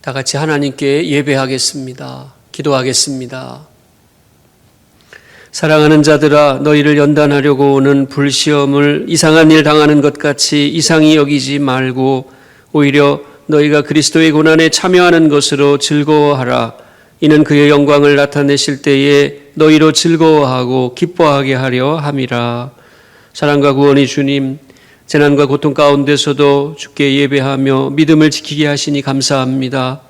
다 같이 하나님께 예배하겠습니다. 기도하겠습니다. 사랑하는 자들아, 너희를 연단하려고 오는 불시험을 이상한 일 당하는 것 같이 이상히 여기지 말고 오히려 너희가 그리스도의 고난에 참여하는 것으로 즐거워하라. 이는 그의 영광을 나타내실 때에 너희로 즐거워하고 기뻐하게 하려 함이라. 사랑과 구원의 주님, 재난과 고통 가운데서도 주께 예배하며 믿음을 지키게 하시니 감사합니다.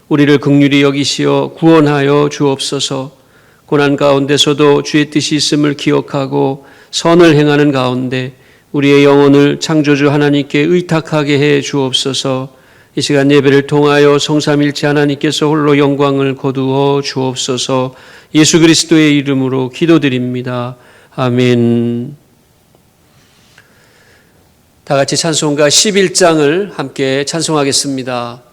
우리를 긍휼히 여기시어 구원하여 주옵소서. 고난 가운데서도 주의 뜻이 있음을 기억하고 선을 행하는 가운데 우리의 영혼을 창조주 하나님께 의탁하게 해 주옵소서. 이 시간 예배를 통하여 성삼일체 하나님께서 홀로 영광을 거두어 주옵소서. 예수 그리스도의 이름으로 기도드립니다. 아멘. 다 같이 찬송가 11장을 함께 찬송하겠습니다.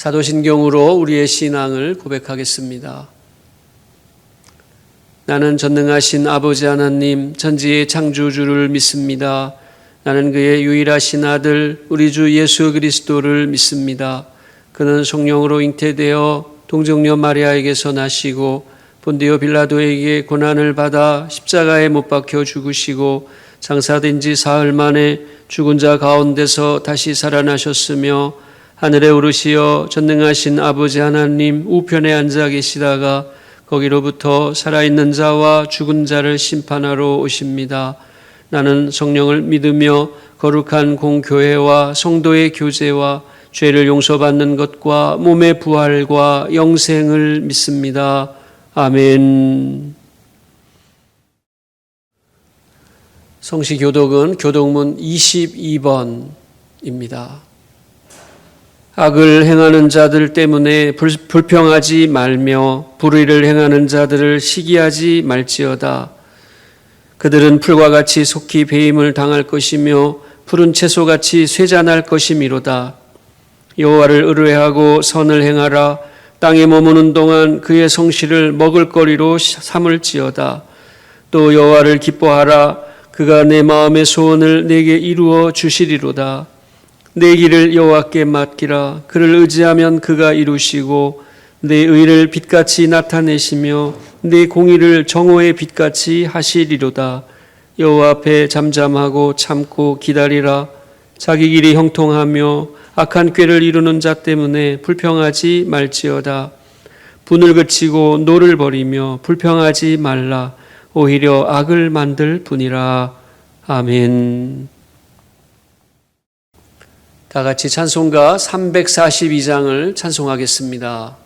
사도신경으로 우리의 신앙을 고백하겠습니다. 나는 전능하신 아버지 하나님 천지의 창조주를 믿습니다. 나는 그의 유일하신 아들 우리 주 예수 그리스도를 믿습니다. 그는 성령으로 잉태되어 동정녀 마리아에게서 나시고 본디오 빌라도에게 고난을 받아 십자가에 못 박혀 죽으시고 장사된 지 사흘 만에 죽은 자 가운데서 다시 살아나셨으며 하늘에 오르시어 전능하신 아버지 하나님 우편에 앉아 계시다가 거기로부터 살아있는 자와 죽은 자를 심판하러 오십니다. 나는 성령을 믿으며 거룩한 공교회와 성도의 교제와 죄를 용서받는 것과 몸의 부활과 영생을 믿습니다. 아멘. 성시교독은 교독문 22번입니다. 악을 행하는 자들 때문에 불평하지 말며 불의를 행하는 자들을 시기하지 말지어다. 그들은 풀과 같이 속히 배임을 당할 것이며 푸른 채소같이 쇠잔할 것이미로다. 여호와를 의뢰하고 선을 행하라. 땅에 머무는 동안 그의 성실을 먹을거리로 삼을지어다. 또 여호와를 기뻐하라. 그가 내 마음의 소원을 내게 이루어 주시리로다. 내 길을 여호와께 맡기라. 그를 의지하면 그가 이루시고 내 의를 빛같이 나타내시며 내 공의를 정오의 빛같이 하시리로다. 여호와 앞에 잠잠하고 참고 기다리라. 자기 길이 형통하며 악한 꾀를 이루는 자 때문에 불평하지 말지어다. 분을 그치고 노를 버리며 불평하지 말라. 오히려 악을 만들 뿐이라. 아멘. 다 같이 찬송가 342장을 찬송하겠습니다.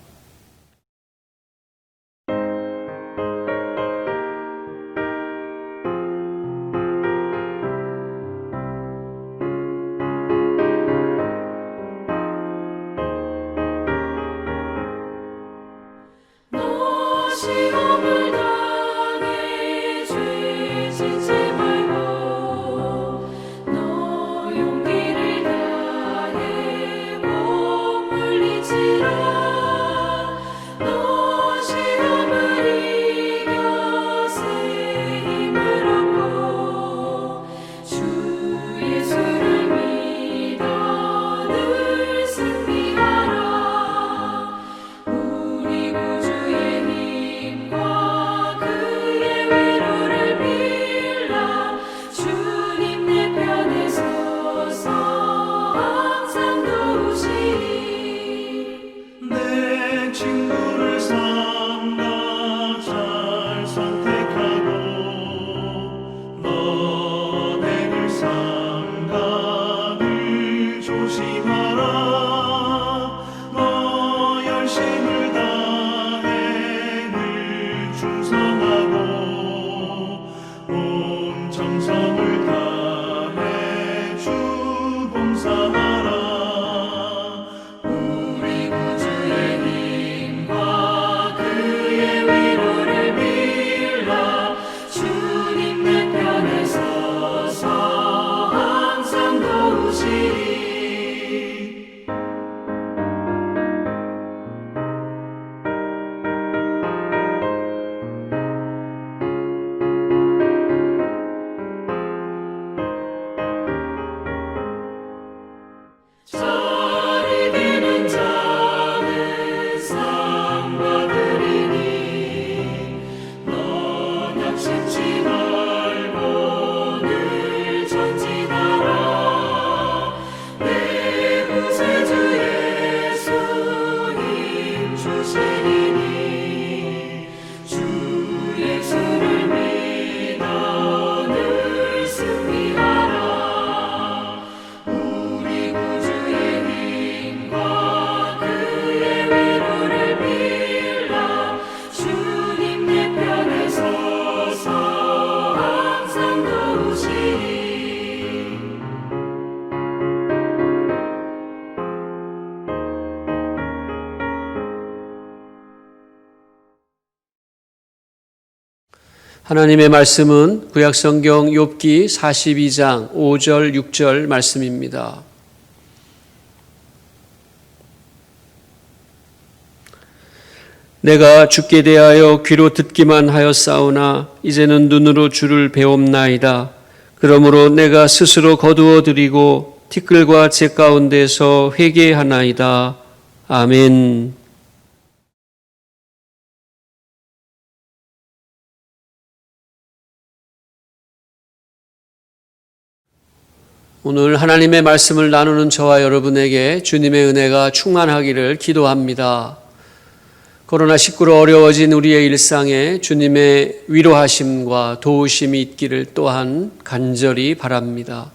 하나님의 말씀은 구약성경 욥기 42장 5절 6절 말씀입니다. 내가 주께 대하여 귀로 듣기만 하였사오나 이제는 눈으로 주를 배옵나이다. 그러므로 내가 스스로 거두어 드리고 티끌과 재 가운데서 회개하나이다. 아멘. 오늘 하나님의 말씀을 나누는 저와 여러분에게 주님의 은혜가 충만하기를 기도합니다. 코로나19로 어려워진 우리의 일상에 주님의 위로하심과 도우심이 있기를 또한 간절히 바랍니다.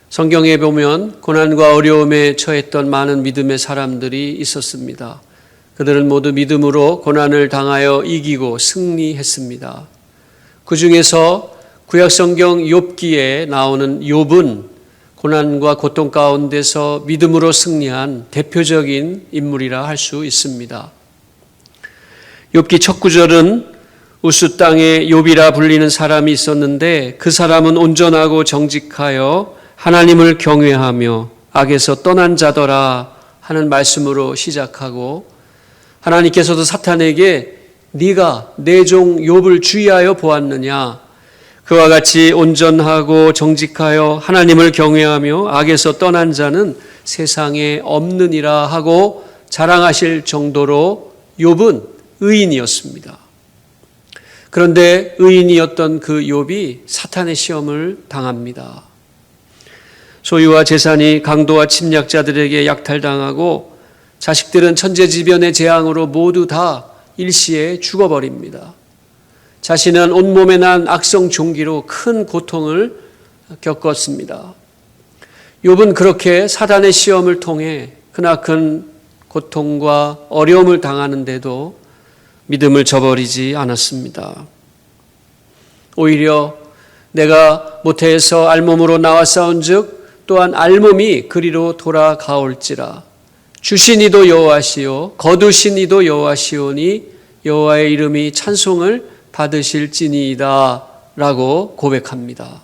성경에 보면 고난과 어려움에 처했던 많은 믿음의 사람들이 있었습니다. 그들은 모두 믿음으로 고난을 당하여 이기고 승리했습니다. 그 중에서 구약성경 욥기에 나오는 욥은 고난과 고통 가운데서 믿음으로 승리한 대표적인 인물이라 할 수 있습니다. 욥기 첫 구절은 우스 땅에 욥이라 불리는 사람이 있었는데 그 사람은 온전하고 정직하여 하나님을 경외하며 악에서 떠난 자더라 하는 말씀으로 시작하고 하나님께서도 사탄에게 네가 내 종 욥을 주의하여 보았느냐 그와 같이 온전하고 정직하여 하나님을 경외하며 악에서 떠난 자는 세상에 없느니라 하고 자랑하실 정도로 욥은 의인이었습니다. 그런데 의인이었던 그 욥이 사탄의 시험을 당합니다. 소유와 재산이 강도와 침략자들에게 약탈당하고 자식들은 천재지변의 재앙으로 모두 다 일시에 죽어버립니다. 자신은 온몸에 난 악성 종기로 큰 고통을 겪었습니다. 욥은 그렇게 사단의 시험을 통해 크나큰 고통과 어려움을 당하는데도 믿음을 저버리지 않았습니다. 오히려 내가 모태에서 알몸으로 나와 싸운즉 또한 알몸이 그리로 돌아가올지라 주신 이도 여호와시요 거두신 이도 여호와시오니 여호와의 이름이 찬송을 받으실지니이다 라고 고백합니다.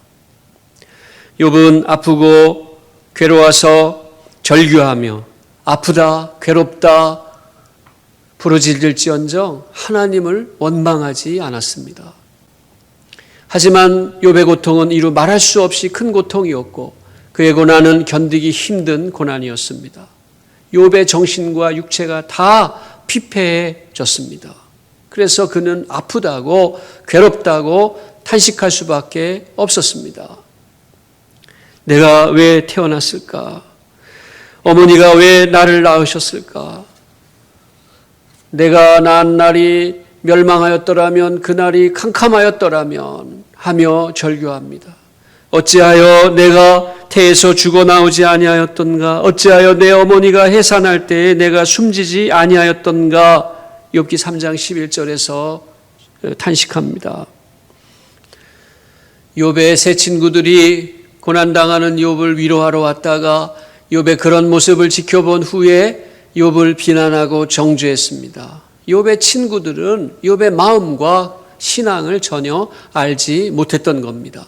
욥은 아프고 괴로워서 절규하며 아프다 괴롭다 부르짖을지언정 하나님을 원망하지 않았습니다. 하지만 욥의 고통은 이루 말할 수 없이 큰 고통이었고 그의 고난은 견디기 힘든 고난이었습니다. 욥의 정신과 육체가 다 피폐해졌습니다. 그래서 그는 아프다고 괴롭다고 탄식할 수밖에 없었습니다. 내가 왜 태어났을까? 어머니가 왜 나를 낳으셨을까? 내가 낳은 날이 멸망하였더라면 그날이 캄캄하였더라면 하며 절규합니다. 어찌하여 내가 태에서 죽어 나오지 아니하였던가? 어찌하여 내 어머니가 해산할 때에 내가 숨지지 아니하였던가? 욥기 3장 11절에서 탄식합니다. 욥의 세 친구들이 고난당하는 욥을 위로하러 왔다가 욥의 그런 모습을 지켜본 후에 욥을 비난하고 정죄했습니다. 욥의 친구들은 욥의 마음과 신앙을 전혀 알지 못했던 겁니다.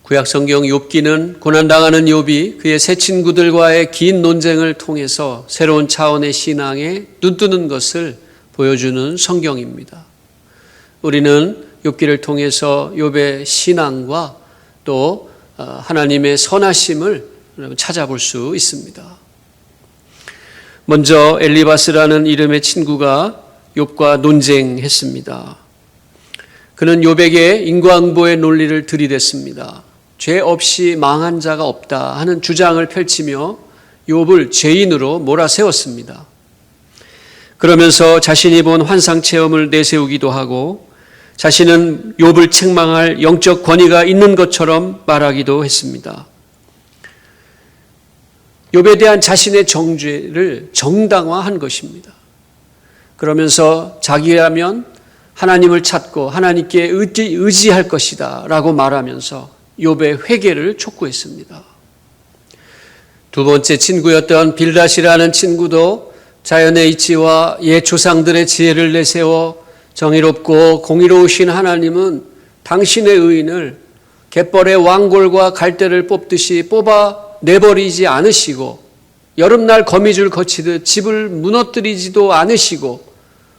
구약성경 욥기는 고난당하는 욥이 그의 세 친구들과의 긴 논쟁을 통해서 새로운 차원의 신앙에 눈뜨는 것을 보여주는 성경입니다. 우리는 욥기를 통해서 욥의 신앙과 또 하나님의 선하심을 찾아볼 수 있습니다. 먼저 엘리바스라는 이름의 친구가 욥과 논쟁했습니다. 그는 욥에게 인과응보의 논리를 들이댔습니다. 죄 없이 망한 자가 없다 하는 주장을 펼치며 욥을 죄인으로 몰아세웠습니다. 그러면서 자신이 본 환상 체험을 내세우기도 하고 자신은 욥을 책망할 영적 권위가 있는 것처럼 말하기도 했습니다. 욥에 대한 자신의 정죄를 정당화한 것입니다. 그러면서 자기라면 하나님을 찾고 하나님께 의지할 것이다 라고 말하면서 욥의 회개를 촉구했습니다. 두 번째 친구였던 빌닷이라는 친구도 자연의 이치와 옛 조상들의 지혜를 내세워 정의롭고 공의로우신 하나님은 당신의 의인을 갯벌의 왕골과 갈대를 뽑듯이 뽑아 내버리지 않으시고 여름날 거미줄 거치듯 집을 무너뜨리지도 않으시고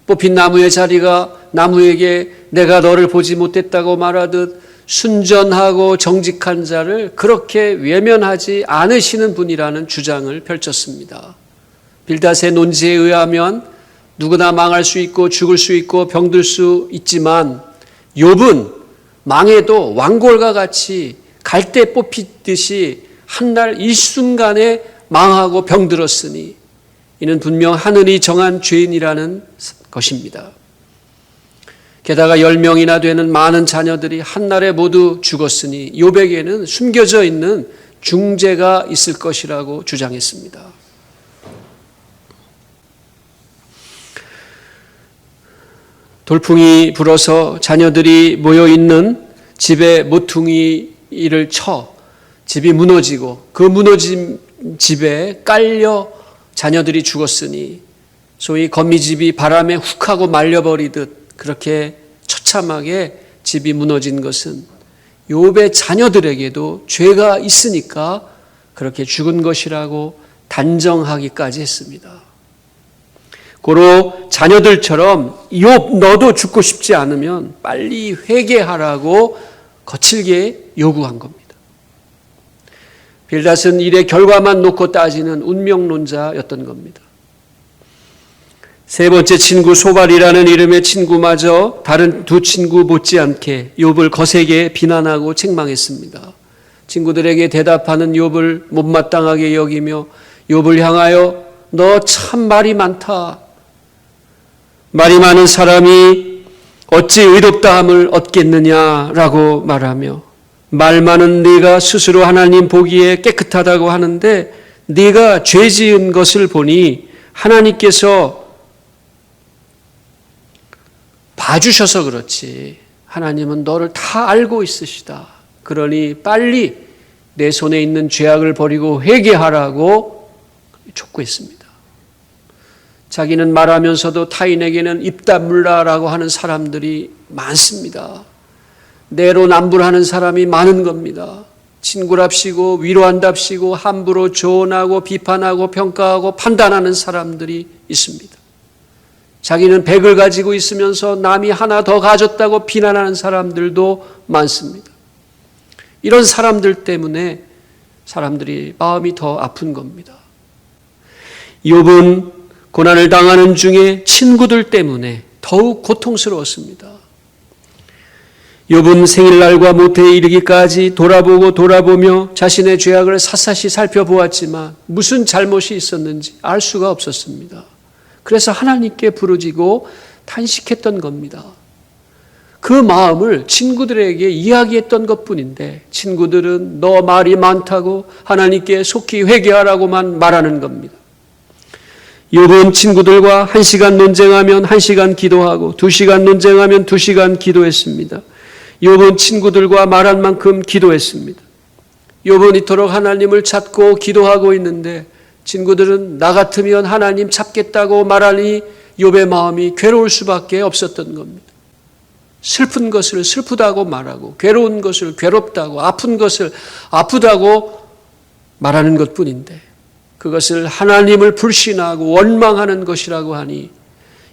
뽑힌 나무의 자리가 나무에게 내가 너를 보지 못했다고 말하듯 순전하고 정직한 자를 그렇게 외면하지 않으시는 분이라는 주장을 펼쳤습니다. 빌닷의 논지에 의하면 누구나 망할 수 있고 죽을 수 있고 병들 수 있지만 욥은 망해도 왕골과 같이 갈대 뽑히듯이 한날 일순간에 망하고 병들었으니 이는 분명 하늘이 정한 죄인이라는 것입니다. 게다가 10명이나 되는 많은 자녀들이 한날에 모두 죽었으니 욥에게는 숨겨져 있는 중죄가 있을 것이라고 주장했습니다. 돌풍이 불어서 자녀들이 모여있는 집에 모퉁이를 쳐 집이 무너지고 그 무너진 집에 깔려 자녀들이 죽었으니 소위 거미집이 바람에 훅 하고 말려버리듯 그렇게 처참하게 집이 무너진 것은 욥의 자녀들에게도 죄가 있으니까 그렇게 죽은 것이라고 단정하기까지 했습니다. 고로 자녀들처럼 욥 너도 죽고 싶지 않으면 빨리 회개하라고 거칠게 요구한 겁니다. 빌닷은 일의 결과만 놓고 따지는 운명론자였던 겁니다. 세 번째 친구 소발이라는 이름의 친구마저 다른 두 친구 못지않게 욥을 거세게 비난하고 책망했습니다. 친구들에게 대답하는 욥을 못마땅하게 여기며 욥을 향하여 너 참 말이 많다. 말이 많은 사람이 어찌 의롭다함을 얻겠느냐라고 말하며 말 많은 네가 스스로 하나님 보기에 깨끗하다고 하는데 네가 죄 지은 것을 보니 하나님께서 봐주셔서 그렇지 하나님은 너를 다 알고 있으시다. 그러니 빨리 내 손에 있는 죄악을 버리고 회개하라고 촉구했습니다. 자기는 말하면서도 타인에게는 입 다물라라고 하는 사람들이 많습니다. 내로남불하는 사람이 많은 겁니다. 친구랍시고 위로한답시고 함부로 조언하고 비판하고 평가하고 판단하는 사람들이 있습니다. 자기는 100을 가지고 있으면서 남이 하나 더 가졌다고 비난하는 사람들도 많습니다. 이런 사람들 때문에 사람들이 마음이 더 아픈 겁니다. 욥은 고난을 당하는 중에 친구들 때문에 더욱 고통스러웠습니다. 욥은 생일날과 모태에 이르기까지 돌아보며 자신의 죄악을 샅샅이 살펴보았지만 무슨 잘못이 있었는지 알 수가 없었습니다. 그래서 하나님께 부르짖고 탄식했던 겁니다. 그 마음을 친구들에게 이야기했던 것뿐인데 친구들은 너 말이 많다고 하나님께 속히 회개하라고만 말하는 겁니다. 욥은 친구들과 1시간 논쟁하면 1시간 기도하고 2시간 논쟁하면 2시간 기도했습니다. 욥은 친구들과 말한 만큼 기도했습니다. 욥은 이토록 하나님을 찾고 기도하고 있는데 친구들은 나 같으면 하나님 찾겠다고 말하니 욥의 마음이 괴로울 수밖에 없었던 겁니다. 슬픈 것을 슬프다고 말하고 괴로운 것을 괴롭다고 아픈 것을 아프다고 말하는 것뿐인데 그것을 하나님을 불신하고 원망하는 것이라고 하니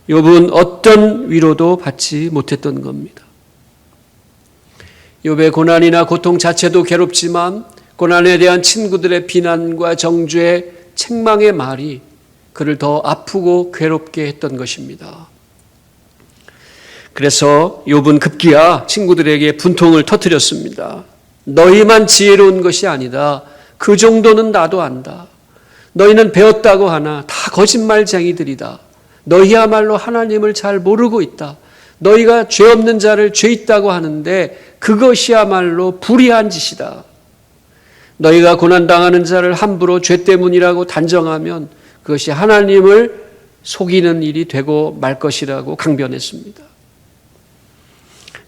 욥은 어떤 위로도 받지 못했던 겁니다. 욥의 고난이나 고통 자체도 괴롭지만 고난에 대한 친구들의 비난과 정죄, 책망의 말이 그를 더 아프고 괴롭게 했던 것입니다. 그래서 욥은 급기야 친구들에게 분통을 터뜨렸습니다. 너희만 지혜로운 것이 아니다. 그 정도는 나도 안다. 너희는 배웠다고 하나 다 거짓말쟁이들이다. 너희야말로 하나님을 잘 모르고 있다. 너희가 죄 없는 자를 죄 있다고 하는데 그것이야말로 불의한 짓이다. 너희가 고난당하는 자를 함부로 죄 때문이라고 단정하면 그것이 하나님을 속이는 일이 되고 말 것이라고 강변했습니다.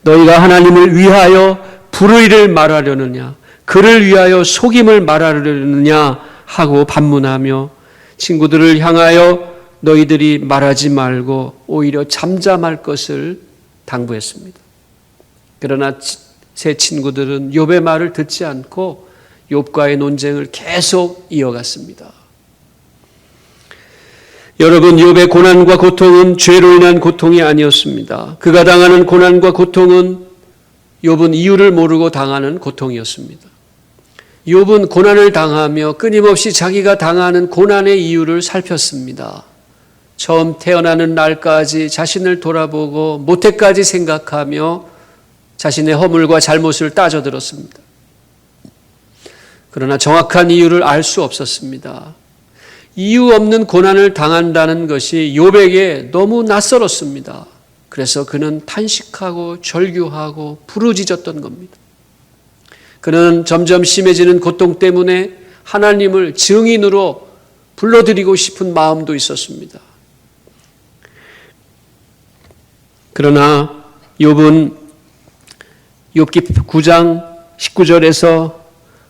너희가 하나님을 위하여 불의를 말하려느냐 그를 위하여 속임을 말하려느냐 하고 반문하며 친구들을 향하여 너희들이 말하지 말고 오히려 잠잠할 것을 당부했습니다. 그러나 세 친구들은 욥의 말을 듣지 않고 욥과의 논쟁을 계속 이어갔습니다. 여러분, 욥의 고난과 고통은 죄로 인한 고통이 아니었습니다. 그가 당하는 고난과 고통은 욥은 이유를 모르고 당하는 고통이었습니다. 욥은 고난을 당하며 끊임없이 자기가 당하는 고난의 이유를 살폈습니다. 처음 태어나는 날까지 자신을 돌아보고 모태까지 생각하며 자신의 허물과 잘못을 따져들었습니다. 그러나 정확한 이유를 알 수 없었습니다. 이유 없는 고난을 당한다는 것이 욥에게 너무 낯설었습니다. 그래서 그는 탄식하고 절규하고 부르짖었던 겁니다. 그는 점점 심해지는 고통 때문에 하나님을 증인으로 불러들이고 싶은 마음도 있었습니다. 그러나 욥은 욥기 9장 19절에서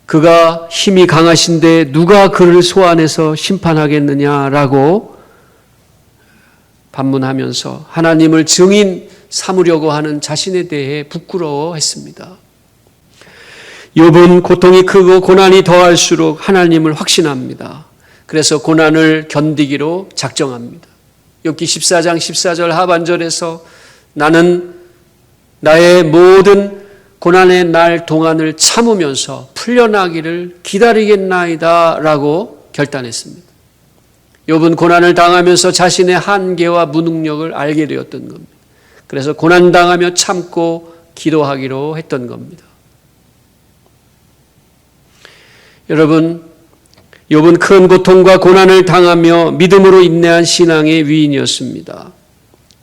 그가 힘이 강하신데 누가 그를 소환해서 심판하겠느냐라고 반문하면서 하나님을 증인 삼으려고 하는 자신에 대해 부끄러워했습니다. 욥은 고통이 크고 고난이 더할수록 하나님을 확신합니다. 그래서 고난을 견디기로 작정합니다. 욥기 14장 14절 하반절에서 나는 나의 모든 고난의 날 동안을 참으면서 풀려나기를 기다리겠나이다 라고 결단했습니다. 욥은 고난을 당하면서 자신의 한계와 무능력을 알게 되었던 겁니다. 그래서 고난당하며 참고 기도하기로 했던 겁니다. 여러분, 욥은 큰 고통과 고난을 당하며 믿음으로 인내한 신앙의 위인이었습니다.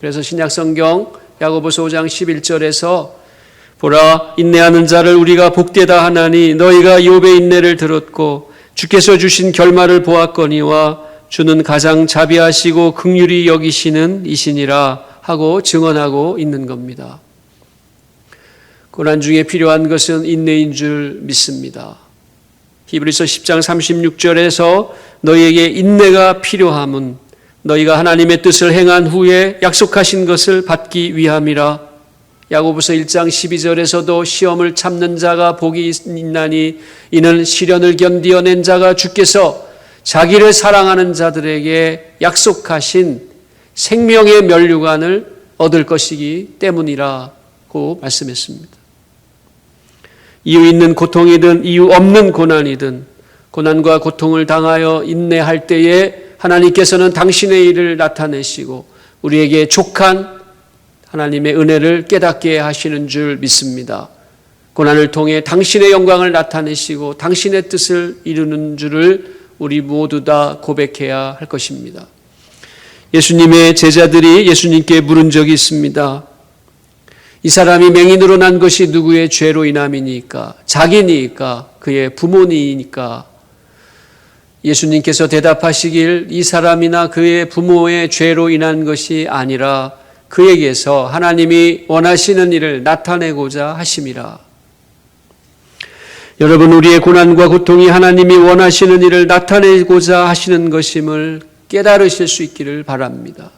그래서 신약성경 야고보서 5장 11절에서 보라, 인내하는 자를 우리가 복되다 하나니 너희가 욥의 인내를 들었고 주께서 주신 결말을 보았거니와 주는 가장 자비하시고 긍휼히 여기시는 이시니라 하고 증언하고 있는 겁니다. 고난 중에 필요한 것은 인내인 줄 믿습니다. 히브리서 10장 36절에서 너희에게 인내가 필요함은 너희가 하나님의 뜻을 행한 후에 약속하신 것을 받기 위함이라. 야고보서 1장 12절에서도 시험을 참는 자가 복이 있나니 이는 시련을 견디어낸 자가 주께서 자기를 사랑하는 자들에게 약속하신 생명의 면류관을 얻을 것이기 때문이라고 말씀했습니다. 이유 있는 고통이든 이유 없는 고난이든 고난과 고통을 당하여 인내할 때에 하나님께서는 당신의 일을 나타내시고 우리에게 족한 하나님의 은혜를 깨닫게 하시는 줄 믿습니다. 고난을 통해 당신의 영광을 나타내시고 당신의 뜻을 이루는 줄을 우리 모두 다 고백해야 할 것입니다. 예수님의 제자들이 예수님께 물은 적이 있습니다. 이 사람이 맹인으로 난 것이 누구의 죄로 인함이니까? 자기니까? 그의 부모니까? 예수님께서 대답하시길 이 사람이나 그의 부모의 죄로 인한 것이 아니라 그에게서 하나님이 원하시는 일을 나타내고자 하심이라. 여러분, 우리의 고난과 고통이 하나님이 원하시는 일을 나타내고자 하시는 것임을 깨달으실 수 있기를 바랍니다.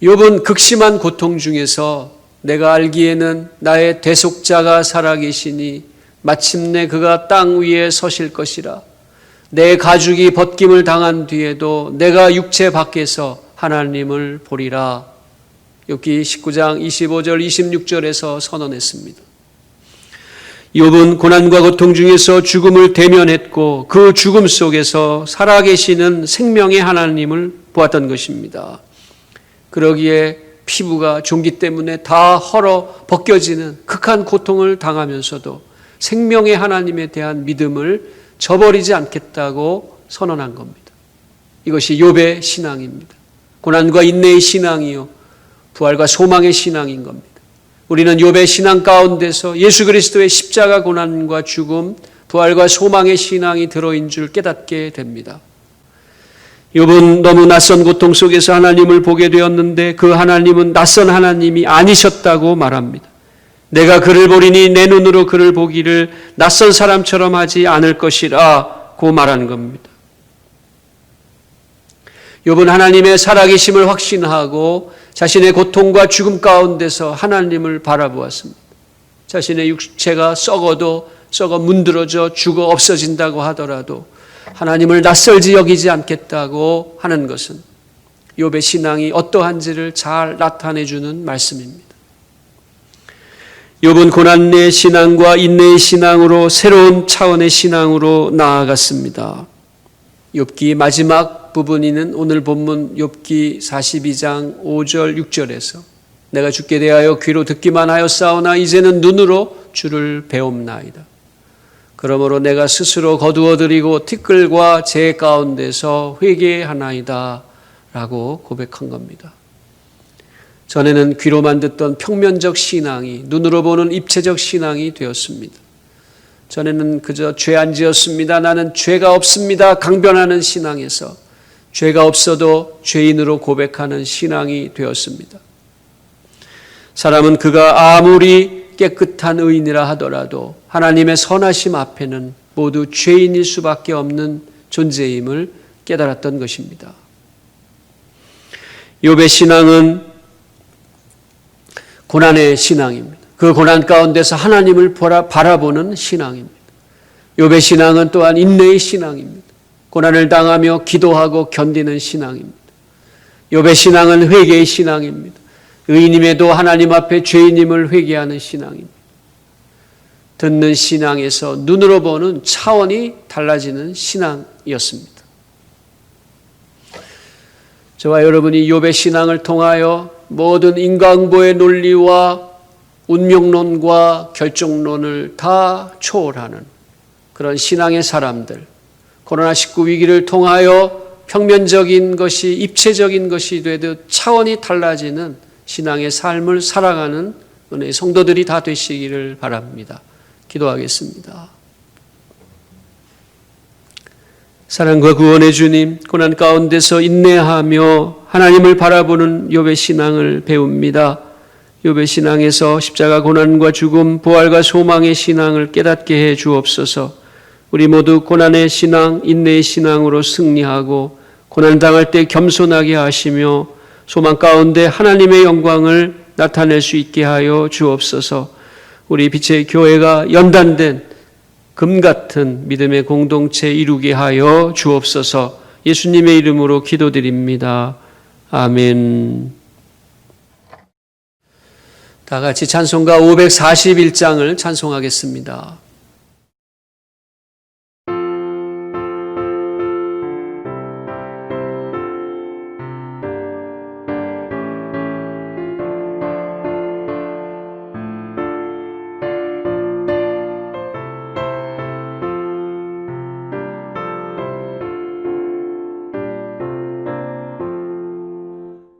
욥은 극심한 고통 중에서 내가 알기에는 나의 대속자가 살아계시니 마침내 그가 땅 위에 서실 것이라. 내 가죽이 벗김을 당한 뒤에도 내가 육체 밖에서 하나님을 보리라. 욥기 19장 25절 26절에서 선언했습니다. 욥은 고난과 고통 중에서 죽음을 대면했고 그 죽음 속에서 살아계시는 생명의 하나님을 보았던 것입니다. 그러기에 피부가 종기 때문에 다 헐어 벗겨지는 극한 고통을 당하면서도 생명의 하나님에 대한 믿음을 저버리지 않겠다고 선언한 겁니다. 이것이 욥의 신앙입니다. 고난과 인내의 신앙이요, 부활과 소망의 신앙인 겁니다. 우리는 욥의 신앙 가운데서 예수 그리스도의 십자가 고난과 죽음, 부활과 소망의 신앙이 들어인 줄 깨닫게 됩니다. 욥은 너무 낯선 고통 속에서 하나님을 보게 되었는데 그 하나님은 낯선 하나님이 아니셨다고 말합니다. 내가 그를 보리니 내 눈으로 그를 보기를 낯선 사람처럼 하지 않을 것이라고 말하는 겁니다. 욥은 하나님의 살아계심을 확신하고 자신의 고통과 죽음 가운데서 하나님을 바라보았습니다. 자신의 육체가 썩어 문드러져 죽어 없어진다고 하더라도 하나님을 낯설지 여기지 않겠다고 하는 것은 욥의 신앙이 어떠한지를 잘 나타내주는 말씀입니다. 욥은 고난의 신앙과 인내의 신앙으로 새로운 차원의 신앙으로 나아갔습니다. 욥기 마지막 부분이는 오늘 본문 욥기 42장 5절 6절에서 내가 주께 대하여 귀로 듣기만 하였사오나 이제는 눈으로 주를 배움나이다. 그러므로 내가 스스로 거두어드리고 티끌과 재 가운데서 회개하나이다 라고 고백한 겁니다. 전에는 귀로만 듣던 평면적 신앙이 눈으로 보는 입체적 신앙이 되었습니다. 전에는 그저 죄 안 지었습니다, 나는 죄가 없습니다 강변하는 신앙에서 죄가 없어도 죄인으로 고백하는 신앙이 되었습니다. 사람은 그가 아무리 깨끗한 의인이라 하더라도 하나님의 선하심 앞에는 모두 죄인일 수밖에 없는 존재임을 깨달았던 것입니다. 욥의 신앙은 고난의 신앙입니다. 그 고난 가운데서 하나님을 바라보는 신앙입니다. 욥의 신앙은 또한 인내의 신앙입니다. 고난을 당하며 기도하고 견디는 신앙입니다. 욥의 신앙은 회개의 신앙입니다. 의인임에도 하나님 앞에 죄인임을 회개하는 신앙입니다. 듣는 신앙에서 눈으로 보는 차원이 달라지는 신앙이었습니다. 저와 여러분이 욥의 신앙을 통하여 모든 인과응보의 논리와 운명론과 결정론을 다 초월하는 그런 신앙의 사람들, 코로나19 위기를 통하여 평면적인 것이 입체적인 것이 되듯 차원이 달라지는 신앙의 삶을 살아가는 은혜의 성도들이 다 되시기를 바랍니다. 기도하겠습니다. 사랑과 구원의 주님, 고난 가운데서 인내하며 하나님을 바라보는 욥의 신앙을 배웁니다. 욥의 신앙에서 십자가 고난과 죽음, 부활과 소망의 신앙을 깨닫게 해 주옵소서. 우리 모두 고난의 신앙, 인내의 신앙으로 승리하고 고난 당할 때 겸손하게 하시며 소망 가운데 하나님의 영광을 나타낼 수 있게 하여 주옵소서. 우리 빛의 교회가 연단된 금 같은 믿음의 공동체 이루게 하여 주옵소서. 예수님의 이름으로 기도드립니다. 아멘. 다 같이 찬송가 541장을 찬송하겠습니다.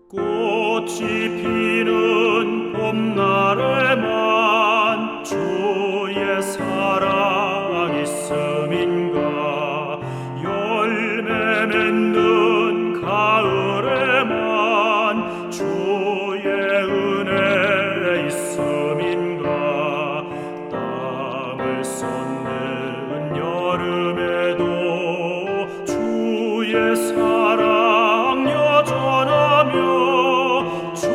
꽃이 피는 봄날에만 주의 사랑 있음인가, 열매 맺는 가을에만 주의 은혜 있음인가, 땅을 쏟는 여름에도 주의 사랑 여전하며 주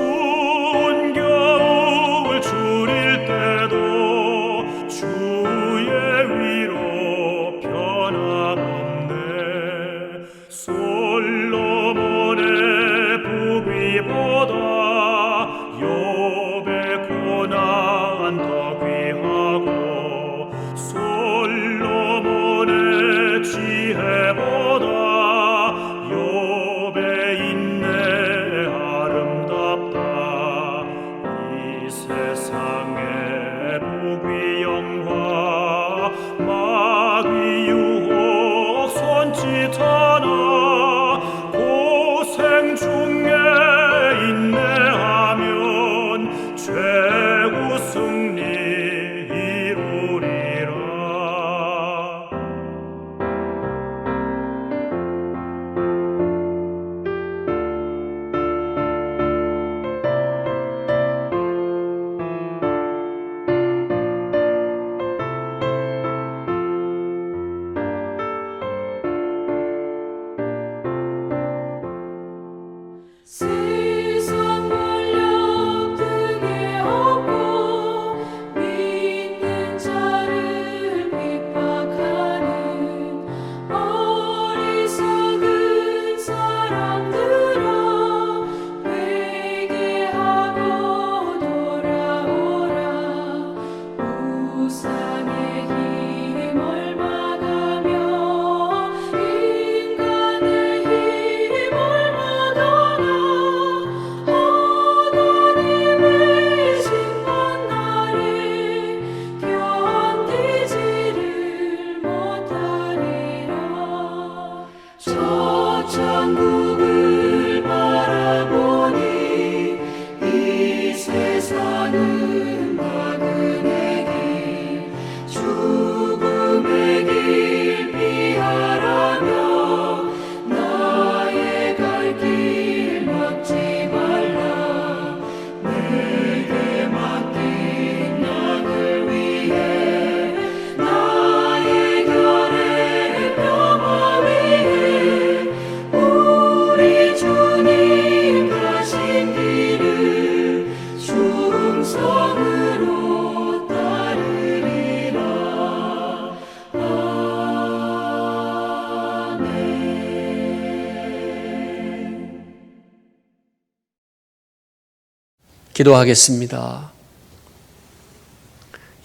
기도하겠습니다.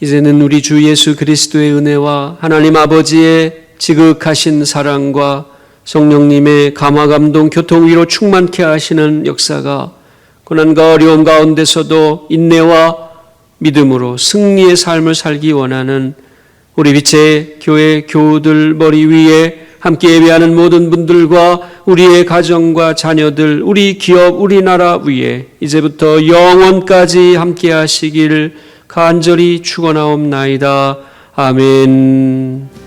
이제는 우리 주 예수 그리스도의 은혜와 하나님 아버지의 지극하신 사랑과 성령님의 감화감동 교통위로 충만케 하시는 역사가 고난과 어려움 가운데서도 인내와 믿음으로 승리의 삶을 살기 원하는 우리 빛의 교회 교우들 머리 위에 함께 예배하는 모든 분들과 우리의 가정과 자녀들, 우리 기업, 우리나라 위에 이제부터 영원까지 함께 하시길 간절히 축원하옵나이다. 아멘.